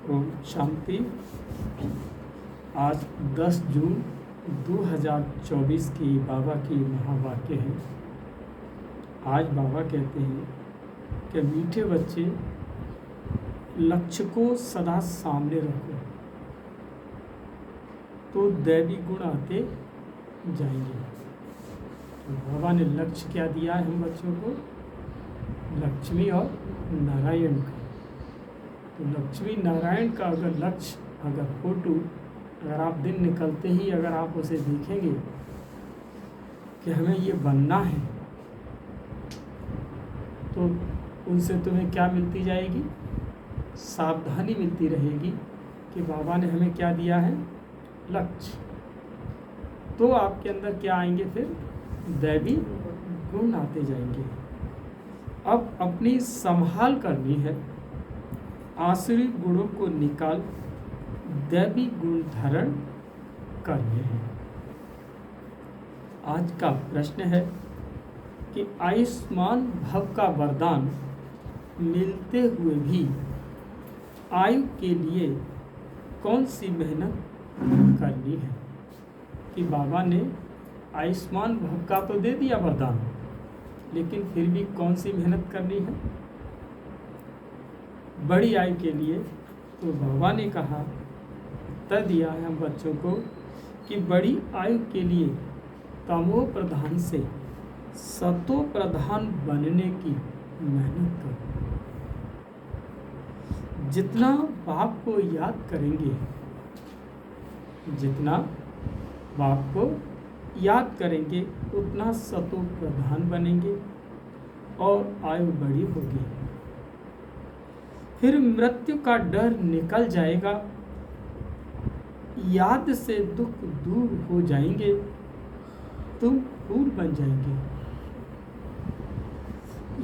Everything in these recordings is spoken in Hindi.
ओम शांति। आज 10 जून 2024 की बाबा की महावाक्य है। आज बाबा कहते हैं कि मीठे बच्चे लक्ष्य को सदा सामने रखो तो दैवी गुण आते जाएंगे। तो बाबा ने लक्ष्य क्या दिया है हम बच्चों को? लक्ष्मी और नारायण का। तो लक्ष्मी नारायण का अगर लक्ष्य, अगर फोटो, अगर आप दिन निकलते ही अगर आप उसे देखेंगे कि हमें ये बनना है, तो उनसे तुम्हें क्या मिलती जाएगी? सावधानी मिलती रहेगी कि बाबा ने हमें क्या दिया है? लक्ष्य। तो आपके अंदर क्या आएंगे? फिर दैवी गुण आते जाएंगे। अब अपनी संभाल करनी है, आसुरी गुणों को निकाल दैवी गुण धारण करने हैं। आज का प्रश्न है कि आयुष्मान भव का वरदान मिलते हुए भी आयु के लिए कौन सी मेहनत करनी है? कि बाबा ने आयुष्मान भव का तो दे दिया वरदान, लेकिन फिर भी कौन सी मेहनत करनी है बड़ी आयु के लिए? तो बाबा ने कहा तय दिया है हम बच्चों को कि बड़ी आयु के लिए तमो प्रधान से सतो प्रधान बनने की मेहनत करो। जितना बाप को याद करेंगे, जितना बाप को याद करेंगे, उतना सतो प्रधान बनेंगे और आयु बड़ी होगी। फिर मृत्यु का डर निकल जाएगा, याद से दुख दूर हो जाएंगे, तुम फूल बन जाएंगे।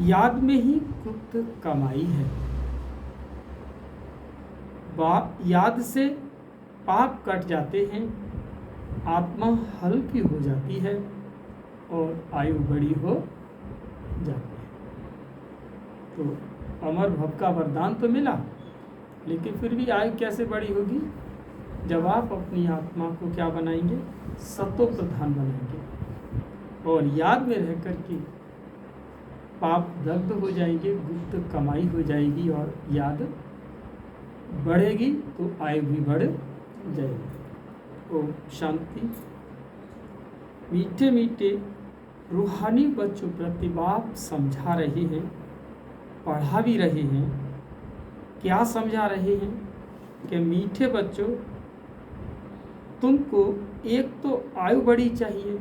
याद में ही गुप्त कमाई है। याद से पाप कट जाते हैं, आत्मा हल्की हो जाती है और आयु बड़ी हो जाती है। तो अमर भव का वरदान तो मिला, लेकिन फिर भी आयु कैसे बड़ी होगी? जब आप अपनी आत्मा को क्या बनाएंगे? सतो प्रधान बनाएंगे और याद में रह कर के पाप दग्ध हो जाएंगे, गुप्त कमाई हो जाएगी और याद बढ़ेगी तो आयु भी बढ़ जाएगी। ओम शांति। मीठे मीठे रूहानी बच्चों प्रति बाप समझा रहे हैं, पढ़ा भी रहे हैं। क्या समझा रहे हैं? कि मीठे बच्चों, तुमको एक तो आयु बड़ी चाहिए,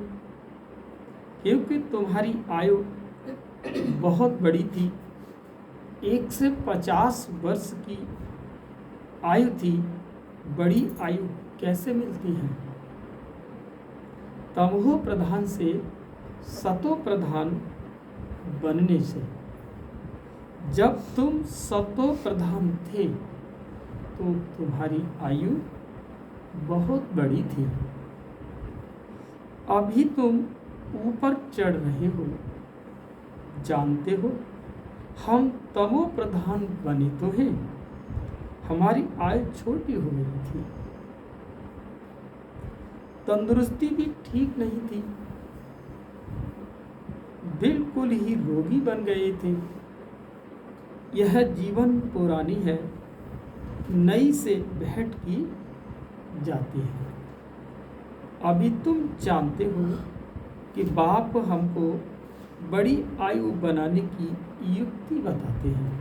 क्योंकि तुम्हारी आयु बहुत बड़ी थी। 1 से 50 वर्ष की आयु थी। बड़ी आयु कैसे मिलती है? तमो प्रधान से सतो प्रधान बनने से। जब तुम सतो प्रधान थे तो तुम्हारी आयु बहुत बड़ी थी। अभी तुम ऊपर चढ़ रहे हो, जानते हो हम तमो प्रधान बने तो हैं, हमारी आयु छोटी हो गई थी, तंदुरुस्ती भी ठीक नहीं थी, बिल्कुल ही रोगी बन गए थे। यह जीवन पुरानी है, नई से भेंट की जाती है। अभी तुम जानते हो कि बाप हमको बड़ी आयु बनाने की युक्ति बताते हैं।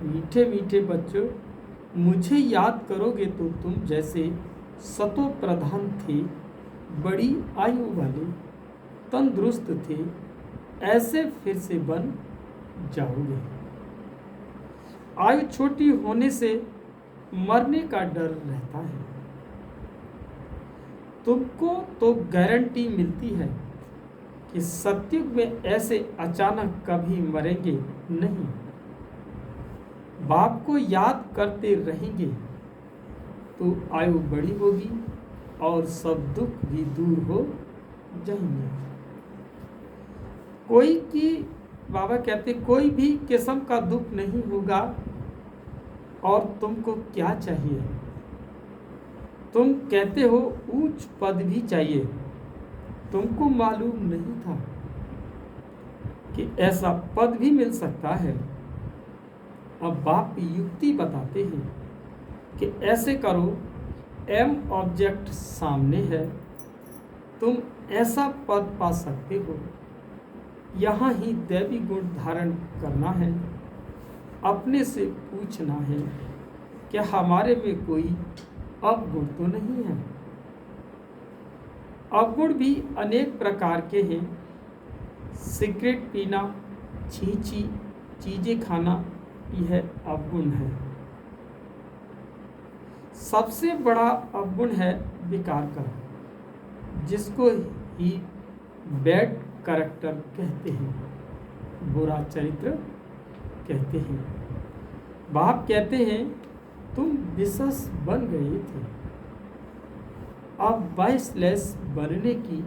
मीठे मीठे बच्चों, मुझे याद करोगे तो तुम जैसे सतो प्रधान थे, बड़ी आयु वाले, तंदुरुस्त थे, ऐसे फिर से बन जाओगे। आयु छोटी होने से मरने का डर रहता है। तुमको तो गारंटी मिलती है कि सतयुग में ऐसे अचानक कभी मरेंगे नहीं। बाप को याद करते रहेंगे तो आयु बड़ी होगी और सब दुख भी दूर हो जाएंगे। बाबा कहते कोई भी किस्म का दुख नहीं होगा और तुमको क्या चाहिए? तुम कहते हो ऊंच पद भी चाहिए। तुमको मालूम नहीं था कि ऐसा पद भी मिल सकता है। अब बाप युक्ति बताते हैं कि ऐसे करो, एम ऑब्जेक्ट सामने है, तुम ऐसा पद पा सकते हो। यहाँ ही दैवी गुण धारण करना है। अपने से पूछना है कि हमारे में कोई अवगुण तो नहीं है। अवगुण भी अनेक प्रकार के हैं। सिगरेट पीना, छींची चीजें खाना, यह अवगुण है। सबसे बड़ा अवगुण है विकार का, जिसको ही बैड कैरेक्टर कहते हैं, बुरा चरित्र कहते हैं। बाप कहते हैं तुम विशेष बन गए थे, अब वाइसलेस बनने की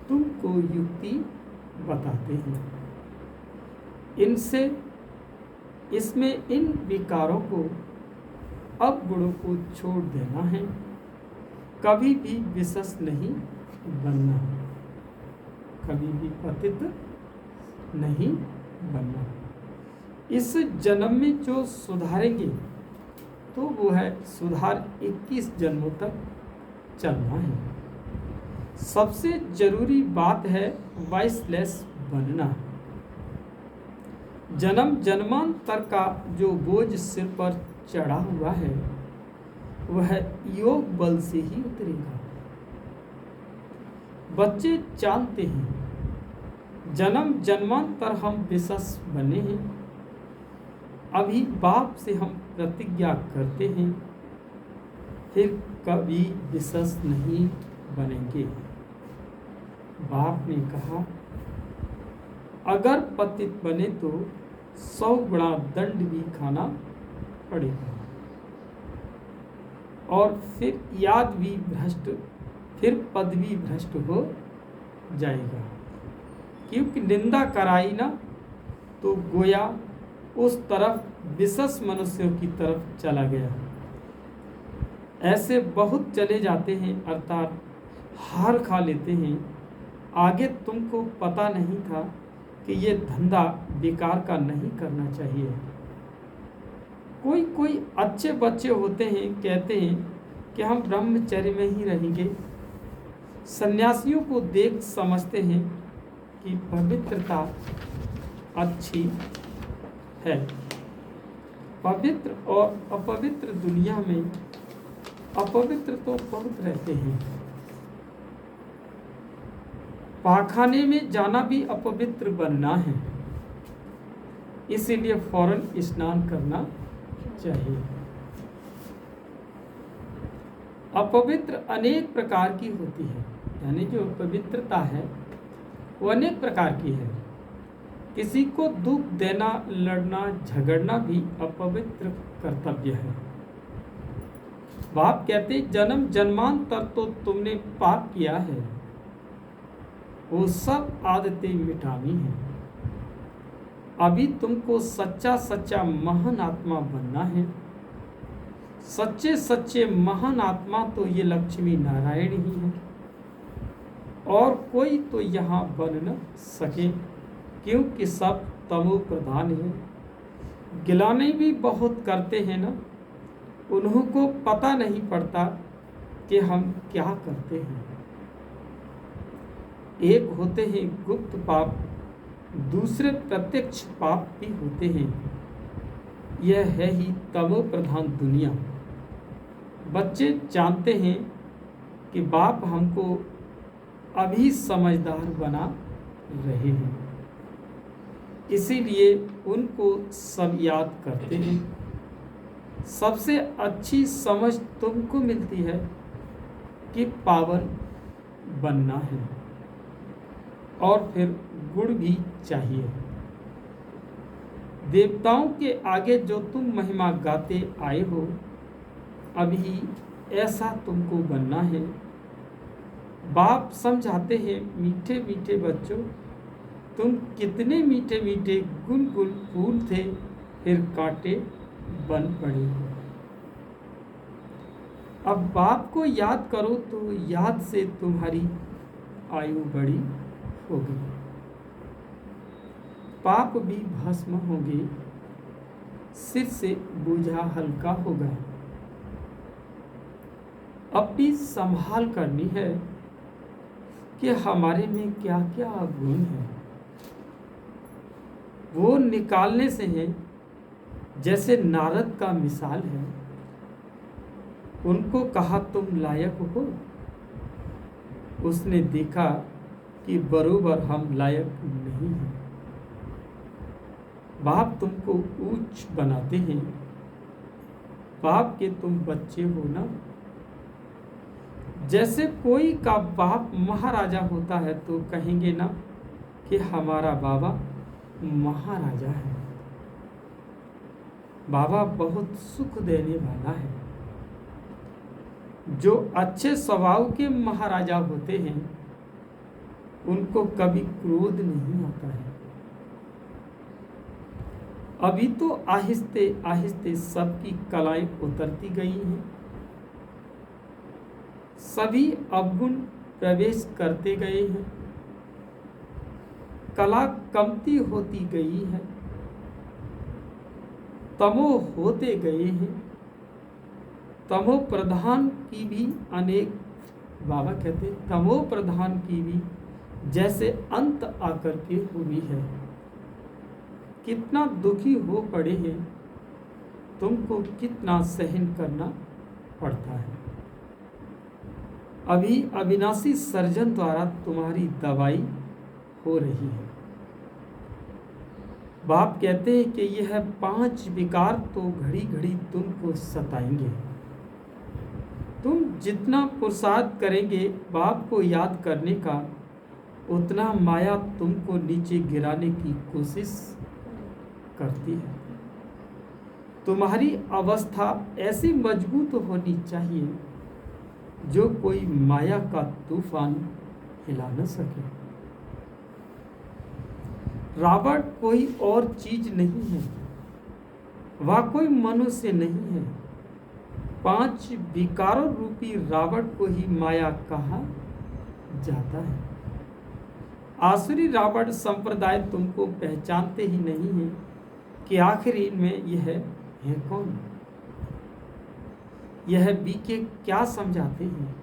तुमको युक्ति बताते हैं। इसमें इन विकारों को, अवगुणों को छोड़ देना है। कभी भी विशेष नहीं बनना, कभी भी पतित नहीं बनना। इस जन्म में जो सुधारेंगे तो वो है सुधार 21 जन्मों तक चलना है। सबसे जरूरी बात है वाइसलेस बनना। जन्म जन्मांतर का जो बोझ सिर पर चढ़ा हुआ है वह योग बल से ही उतरेगा। बच्चे जानते हैं जन्म जन्मांतर हम विशेष बने हैं। अभी बाप से हम प्रतिज्ञा करते हैं, फिर कभी विशेष नहीं बनेंगे। बाप ने कहा अगर पतित बने तो 100 गुणा दंड भी खाना पड़ेगा, और फिर याद भी भ्रष्ट, फिर पद भी भ्रष्ट हो जाएगा। क्योंकि निंदा कराई ना तो गोया उस तरफ विशेष मनुष्यों की तरफ चला गया। ऐसे बहुत चले जाते हैं, अर्थात हार खा लेते हैं। आगे तुमको पता नहीं था कि ये धंधा बेकार का नहीं करना चाहिए। कोई अच्छे बच्चे होते हैं, कहते हैं कि हम ब्रह्मचर्य में ही रहेंगे। सन्यासियों को देख समझते हैं कि पवित्रता अच्छी है। पवित्र और अपवित्र दुनिया में अपवित्र तो बहुत रहते हैं। पाखाने में जाना भी अपवित्र बनना है, इसीलिए फौरन स्नान करना चाहिए। अपवित्र अनेक प्रकार की होती है, यानी जो पवित्रता है वो अनेक प्रकार की है। किसी को दुख देना, लड़ना, झगड़ना भी अपवित्र कर्तव्य है। बाप कहते जन्म जन्मांतर तो तुमने पाप किया है, वो सब आदतें मिटानी है। अभी तुमको सच्चा सच्चा महान आत्मा बनना है। सच्चे सच्चे महान आत्मा तो ये लक्ष्मी नारायण ही है, और कोई तो यहाँ बन न सके, क्योंकि सब तमो प्रधान है। गिलाने भी बहुत करते हैं ना, उन्हों को पता नहीं पड़ता कि हम क्या करते हैं। एक होते हैं गुप्त पाप, दूसरे प्रत्यक्ष पाप भी होते हैं। यह है ही तमो प्रधान दुनिया। बच्चे जानते हैं कि बाप हमको अभी समझदार बना रहे हैं, इसीलिए उनको सब याद करते हैं। सबसे अच्छी समझ तुमको मिलती है कि पावन बनना है, और फिर गुण भी चाहिए। देवताओं के आगे जो तुम महिमा गाते आए हो, अभी ऐसा तुमको बनना है। बाप समझाते हैं मीठे मीठे बच्चों, तुम कितने मीठे मीठे गुलगुल फूल थे, फिर कांटे बन पड़े हो। अब बाप को याद करो तो याद से तुम्हारी आयु बड़ी होगी, पाप भी भस्म होंगे, सिर से बोझा हल्का होगा। अपनी संभाल करनी है कि हमारे में क्या क्या गुण है, वो निकालने से है। जैसे नारद का मिसाल है, उनको कहा तुम लायक हो, उसने देखा कि बरोबर हम लायक नहीं हैं। बाप तुमको ऊंच बनाते हैं, बाप के तुम बच्चे हो ना। जैसे कोई का बाप महाराजा होता है तो कहेंगे ना कि हमारा बाबा महाराजा है, बाबा बहुत सुख देने वाला है। जो अच्छे स्वभाव के महाराजा होते हैं उनको कभी क्रोध नहीं आता है। अभी तो आहिस्ते आहिस्ते सबकी कलाएं उतरती गई हैं, सभी अवगुण प्रवेश करते गए हैं, कला कमती होती गई है, तमो होते गए हैं। तमो प्रधान की भी अनेक, बाबा कहते तमो प्रधान की भी जैसे अंत आकर के हुई है। कितना दुखी हो पड़े हैं, तुमको कितना सहन करना पड़ता है। अभी अविनाशी सर्जन द्वारा तुम्हारी दवाई हो रही है। बाप कहते हैं कि यह 5 विकार तो घड़ी घड़ी तुमको सताएंगे। तुम जितना पुरुषार्थ करेंगे बाप को याद करने का, उतना माया तुमको नीचे गिराने की कोशिश करती है। तुम्हारी अवस्था ऐसी मजबूत होनी चाहिए जो कोई माया का तूफान हिला न सके। रावण कोई और चीज नहीं है, वह कोई मनुष्य नहीं है। 5 विकारों रूपी रावण को ही माया कहा जाता है। आसुरी रावण संप्रदाय तुमको पहचानते ही नहीं है कि आखिर इनमें यह है कौन। यह बीके क्या समझाते हैं,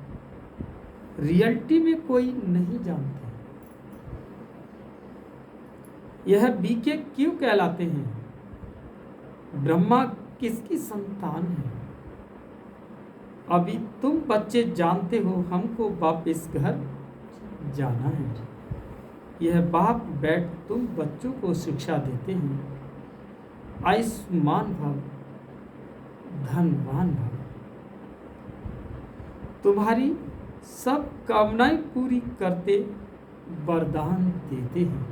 रियलिटी में कोई नहीं जानता। यह बीके क्यों कहलाते हैं, ब्रह्मा किसकी संतान है। अभी तुम बच्चे जानते हो हमको वापस घर जाना है। यह बाप बैठ तुम बच्चों को शिक्षा देते हैं, आयुष्मान भव, धनवान भव। तुम्हारी सब कामनाएं पूरी करते वरदान देते हैं,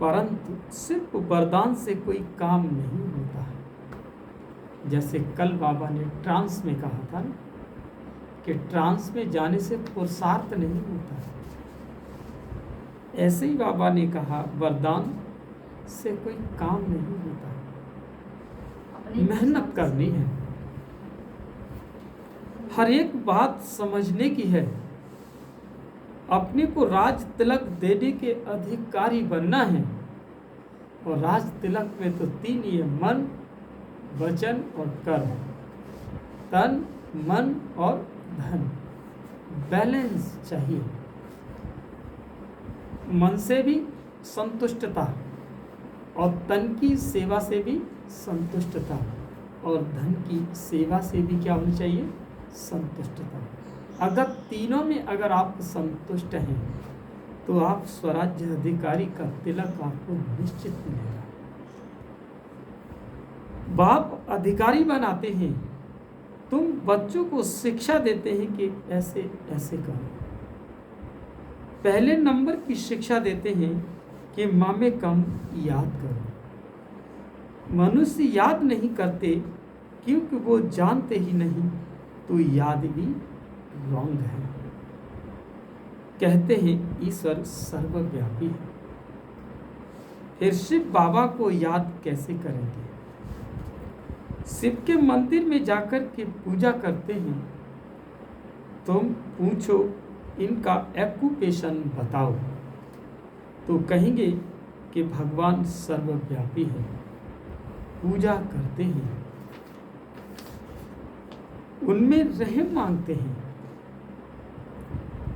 परंतु सिर्फ वरदान से कोई काम नहीं होता है। जैसे कल बाबा ने ट्रांस में कहा था ना कि ट्रांस में जाने से पुरुषार्थ नहीं होता है, ऐसे ही बाबा ने कहा वरदान से कोई काम नहीं होता, मेहनत करनी है। हर एक बात समझने की है। अपने को राज तिलक देने के अधिकारी बनना है, और राज तिलक में तो 3 ही है, मन, वचन और कर्म। तन, मन और धन, बैलेंस चाहिए। मन से भी संतुष्टता, और तन की सेवा से भी संतुष्टता, और धन की सेवा से भी क्या होनी चाहिए, संतुष्टता। अगर तीनों में अगर आप संतुष्ट हैं तो आप स्वराज्य अधिकारी का तिलक आपको निश्चित मिलेगा। बाप अधिकारी बनाते हैं, तुम बच्चों को शिक्षा देते हैं कि ऐसे ऐसे करो। पहले नंबर की शिक्षा देते हैं कि मामे कम याद करो। मनुष्य याद नहीं करते क्योंकि वो जानते ही नहीं, तो याद भी रॉन्ग है। कहते हैं ईश्वर सर्वव्यापी है, फिर शिव बाबा को याद कैसे करेंगे? शिव के मंदिर में जाकर के पूजा करते हैं, तुम पूछो इनका ऑक्यूपेशन बताओ, तो कहेंगे कि भगवान सर्वव्यापी है, पूजा करते हैं, उनमें रहम मांगते हैं।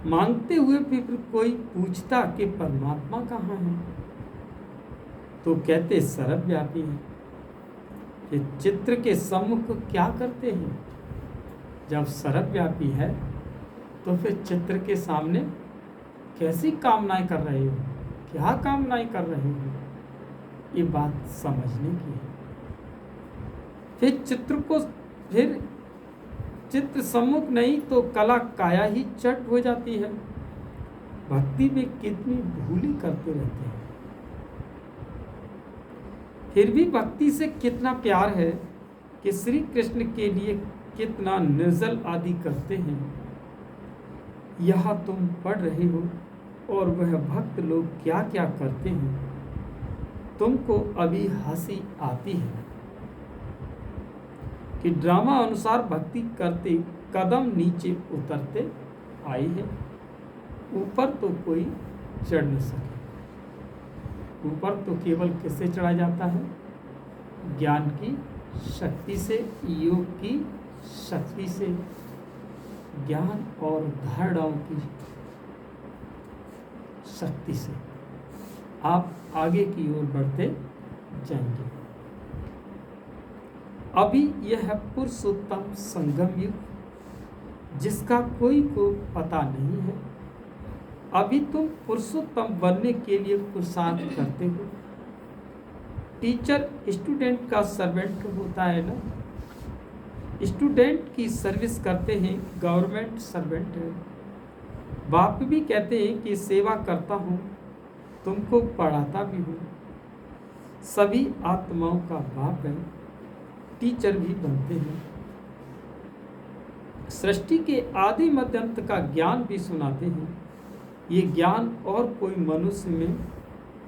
मांगते हुए फिर कोई पूछता कि परमात्मा कहाँ है, तो कहते सर्वव्यापी है। कि चित्र के सम्मुख क्या करते हैं? जब सर्वव्यापी है तो फिर चित्र के सामने कैसी कामनाएं कर रहे हो, क्या कामनाएं कर रहे हो, ये बात समझने की है। फिर चित्र सम्मुख नहीं तो कला काया ही चट हो जाती है। भक्ति में कितनी भूली करते रहते हैं, फिर भी भक्ति से कितना प्यार है कि श्री कृष्ण के लिए कितना निर्जल आदि करते हैं। यहाँ तुम पढ़ रहे हो और वह भक्त लोग क्या क्या करते हैं, तुमको अभी हंसी आती है कि ड्रामा अनुसार भक्ति करते कदम नीचे उतरते आए हैं। ऊपर तो कोई चढ़ नहीं सके। ऊपर तो केवल किससे चढ़ा जाता है? ज्ञान की शक्ति से, योग की शक्ति से, ज्ञान और धारणाओं की शक्ति से आप आगे की ओर बढ़ते जाएंगे। अभी यह पुरुषोत्तम संगम युग, जिसका कोई को पता नहीं है। अभी तुम पुरुषोत्तम बनने के लिए पुरुषार्थ करते हो। टीचर स्टूडेंट का सर्वेंट होता है ना, स्टूडेंट की सर्विस करते हैं, गवर्नमेंट सर्वेंट है। बाप भी कहते हैं कि सेवा करता हूँ, तुमको पढ़ाता भी हूँ। सभी आत्माओं का बाप है, टीचर भी बनते हैं। सृष्टि के आदि मध्य अंत का ज्ञान भी सुनाते हैं। ये ज्ञान और कोई मनुष्य में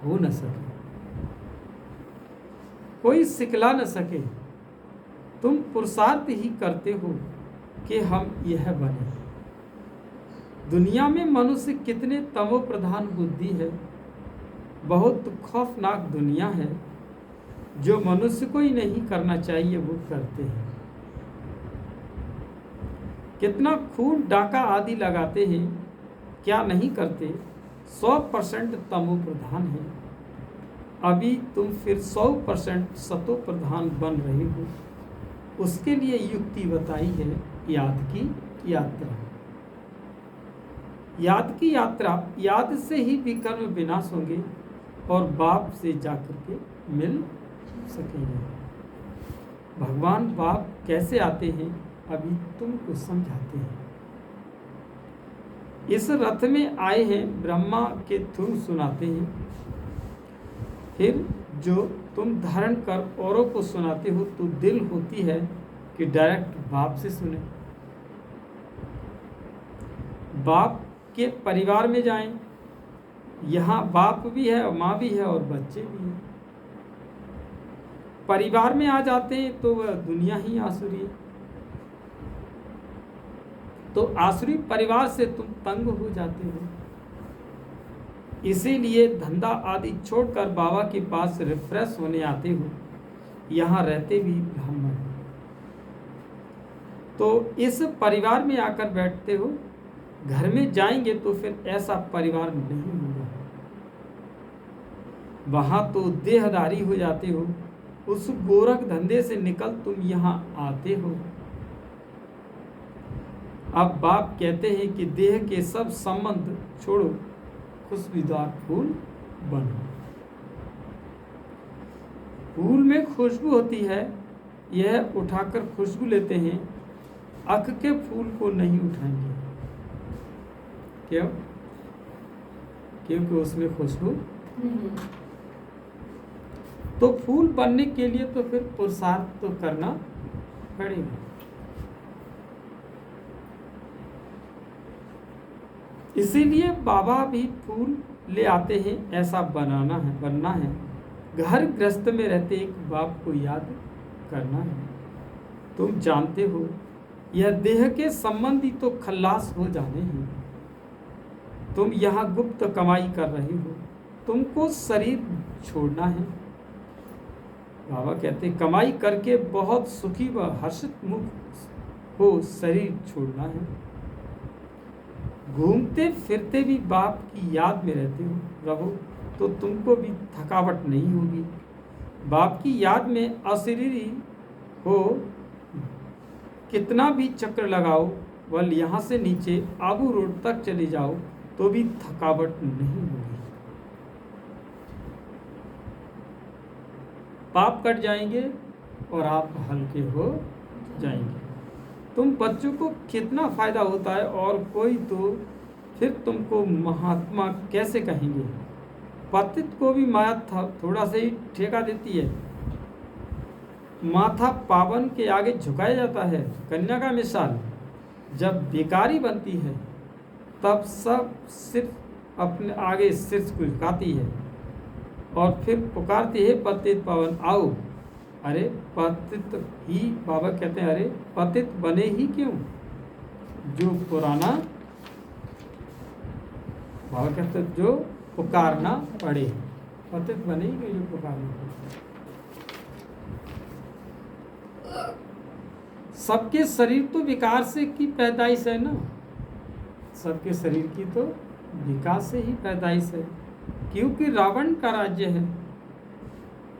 हो न सके, कोई सिखला न सके। तुम पुरुषार्थ ही करते हो कि हम यह बने। दुनिया में मनुष्य कितने तमो प्रधान बुद्धि है। बहुत खौफनाक दुनिया है। जो मनुष्य को ही नहीं करना चाहिए वो करते हैं। कितना खून डाका आदि लगाते हैं, क्या नहीं करते। 100% तमो प्रधान है। अभी तुम फिर 100% सतो प्रधान बन रहे हो। उसके लिए युक्ति बताई है, याद की यात्रा। याद की यात्रा, याद से ही विकर्म विनाश होंगे और बाप से जाकर के मिल सकेंगे। भगवान बाप कैसे आते हैं अभी तुमको समझाते हैं। इस रथ में आए हैं, ब्रह्मा के थ्रू सुनाते हैं। फिर जो तुम धारण कर औरों को सुनाते हो तो दिल होती है कि डायरेक्ट बाप से सुने। बाप के परिवार में जाएं, यहाँ बाप भी है और माँ भी है और बच्चे भी हैं। परिवार में आ जाते हैं तो वह दुनिया ही आसुरी है। तो आसुरी परिवार से तुम तंग हो जाते हो। इसीलिए धंधा आदि छोड़कर बाबा के पास रिफ्रेश होने आते हो। यहाँ रहते भी ब्राह्मण, तो इस परिवार में आकर बैठते हो। घर में जाएंगे तो फिर ऐसा परिवार नहीं होगा। वहां तो देहदारी हो जाते हो। उस गोरख धंधे से निकल तुम यहाँ आते हो। अब बाप कहते हैं कि देह के सब संबंध छोड़ो, खुशबूदार फूल बनो। फूल में खुशबू होती है, यह उठाकर खुशबू लेते हैं। अख के फूल को नहीं उठाएंगे। क्यों? क्योंकि उसमें खुशबू नहीं। तो फूल बनने के लिए तो फिर पुरुषार्थ तो करना पड़ेगा। इसीलिए बाबा भी फूल ले आते हैं। ऐसा बनना है। घर गृहस्थ में रहते एक बाप को याद करना है। तुम जानते हो यह देह के संबंधी तो खल्लास हो जाने हैं। तुम यहाँ गुप्त कमाई कर रहे हो, तुमको शरीर छोड़ना है। बाबा कहते कमाई करके बहुत सुखी व हर्षित मुख हो, शरीर छोड़ना है। घूमते फिरते भी बाप की याद में रहते हो रहो तो तुमको भी थकावट नहीं होगी। बाप की याद में अशरीरी हो, कितना भी चक्र लगाओ, वल यहाँ से नीचे आबू रोड तक चले जाओ तो भी थकावट नहीं होगी। पाप कट जाएंगे और आप हल्के हो जाएंगे। तुम बच्चों को कितना फायदा होता है और कोई तो फिर तुमको महात्मा कैसे कहेंगे। पतित को भी माया थोड़ा सा ही ठेका देती है। माथा पावन के आगे झुकाया जाता है। कन्या का मिसाल जब बेकारी बनती है तब सब सिर्फ अपने आगे सिर झुकाती है और फिर पुकारती है पतित पावन आओ। अरे पतित ही, बाबा कहते हैं अरे पतित बने ही क्यों जो पुराना, बाबा कहते हैं जो पुकारना पड़े। पतित बने ही क्यों जो पुकारना पड़े। सबके शरीर तो विकार से की पैदाइश है ना, सबके शरीर की तो विकार से ही पैदाइश है, क्योंकि रावण का राज्य है।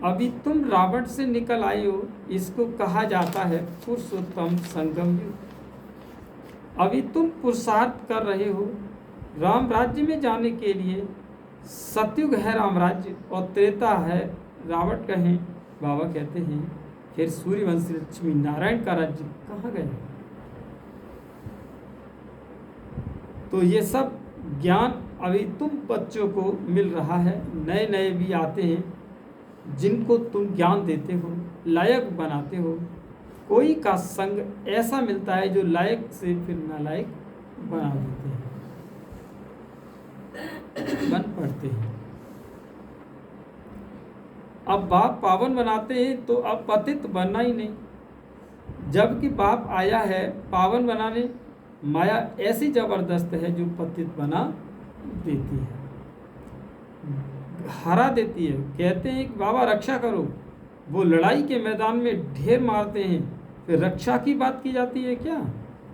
अभी तुम रावण से निकल आए हो, इसको कहा जाता है पुरुषोत्तम संगम युग। अभी तुम पुरुषार्थ कर रहे हो राम राज्य में जाने के लिए। सतयुग है राम राज्य और त्रेता है रावण कहें। बाबा कहते हैं फिर सूर्यवंशी लक्ष्मी नारायण का राज्य कहाँ गया। तो ये सब ज्ञान अभी तुम बच्चों को मिल रहा है। नए नए भी आते हैं जिनको तुम ज्ञान देते हो, लायक बनाते हो। कोई का संग ऐसा मिलता है जो लायक से फिर नालायक बना देते हैं, बन पड़ते हैं। अब बाप पावन बनाते हैं तो अब पतित बनना ही नहीं। जबकि बाप आया है पावन बनाने, माया ऐसी जबरदस्त है जो पतित बना देती है, हरा देती है। कहते हैं कि बाबा रक्षा करो, वो लड़ाई के मैदान में ढेर मारते हैं, फिर रक्षा की बात की जाती है क्या।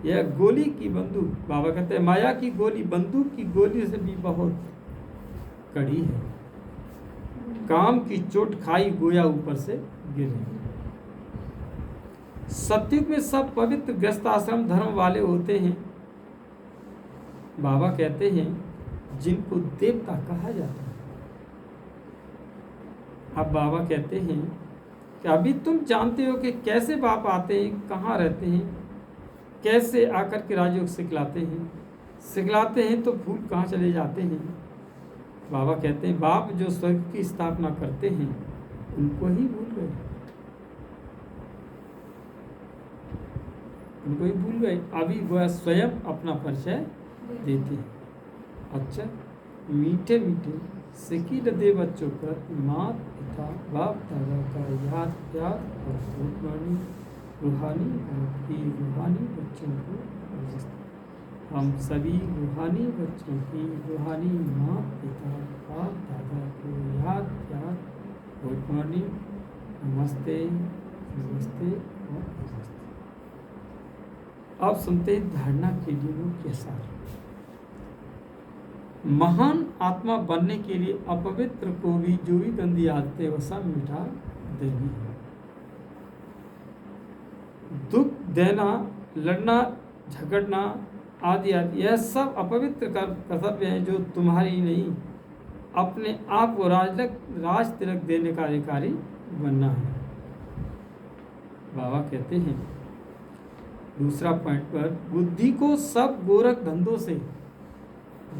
यह गोली की बंदूक, बाबा कहते हैं माया की गोली बंदूक की गोली से भी बहुत कड़ी है। काम की चोट खाई गोया ऊपर से गिरे। सतयुग में सब पवित्र गृहस्थ आश्रम धर्म वाले होते हैं। बाबा कहते हैं जिनको देवता कहा जाता है। अब बाबा कहते हैं कि अभी तुम जानते हो कि कैसे बाप आते हैं, कहाँ रहते हैं, कैसे आकर के राजयोग सिखलाते हैं तो भूल कहाँ चले जाते हैं। बाबा कहते हैं बाप जो स्वर्ग की स्थापना करते हैं उनको ही भूल गए, उनको ही भूल गए। अभी वह स्वयं अपना परिचय देते हैं। अच्छा, मीठे मीठे सिकील दे बच्चों पर मात पिता बाप दादा का याद प्यार और रूहानी आपकी रूहानी बच्चों को हम सभी रूहानी बच्चों की रूहानी मात पिता बाप दादा को याद प्यार गुड मॉर्निंग, नमस्ते नमस्ते और नमस्ते। अब सुनते हैं धारणा के लिए के साथ। महान आत्मा बनने के लिए अपवित्र को भी जो भी गंदी आदतें वो सब मिटा देनी है। दुख देना, लड़ना, झगड़ना आदि आदि यह सब अपवित्र कर्तव्य हैं जो तुम्हारी नहीं, अपने आप को राज तिलक देने का अधिकारी बनना है। बाबा कहते हैं दूसरा पॉइंट पर, बुद्धि को सब गोरख धंधों से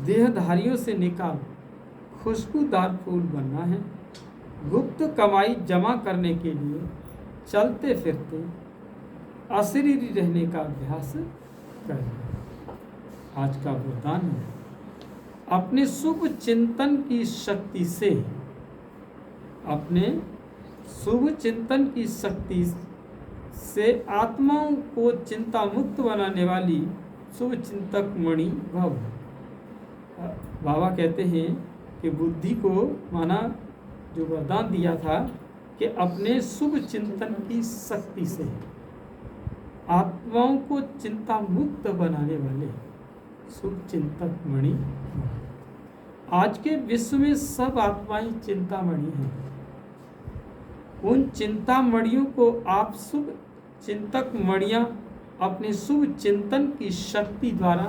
देहधारियों से निकाल खुशबूदार फूल बनना है। गुप्त कमाई जमा करने के लिए चलते फिरते अशरीरी रहने का अभ्यास करें। आज का वरदान है अपने शुभ चिंतन की शक्ति से अपने शुभ चिंतन की शक्ति से आत्माओं को चिंता मुक्त बनाने वाली शुभ चिंतक मणि भव। बाबा कहते हैं कि बुद्धि को माना जो वरदान दिया था कि अपने शुभ चिंतन की शक्ति से आत्माओं को चिंता मुक्त बनाने वाले शुभ चिंतक मणि। आज के विश्व में सब आत्माएं चिंतामणि हैं। उन चिंतामणियों को आप शुभ चिंतक मणियां अपने शुभ चिंतन की शक्ति द्वारा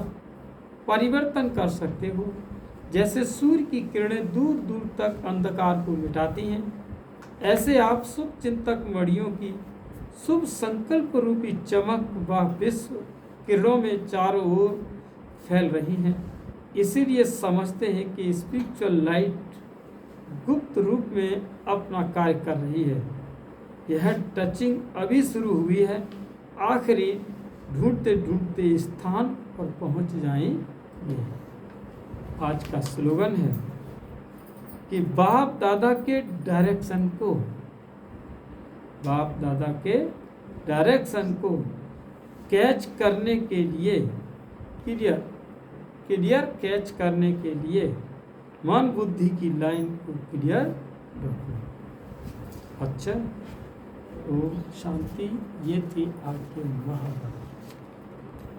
परिवर्तन कर सकते हो। जैसे सूर्य की किरणें दूर दूर तक अंधकार को मिटाती हैं, ऐसे आप शुभ चिंतक मणियों की शुभ संकल्प रूपी चमक व विश्व किरणों में चारों ओर फैल रही हैं। इसीलिए समझते हैं कि स्पिरिचुअल लाइट गुप्त रूप में अपना कार्य कर रही है। यह टचिंग अभी शुरू हुई है, आखिरी ढूंढते ढूंढते स्थान पर पहुंच जाएंगे। आज का स्लोगन है कि बाप दादा के डायरेक्शन को कैच करने के लिए क्लियर कैच करने के लिए मन बुद्धि की लाइन को क्लियर रखो। अच्छा, ओम शांति। ये थी आपके महाभारत।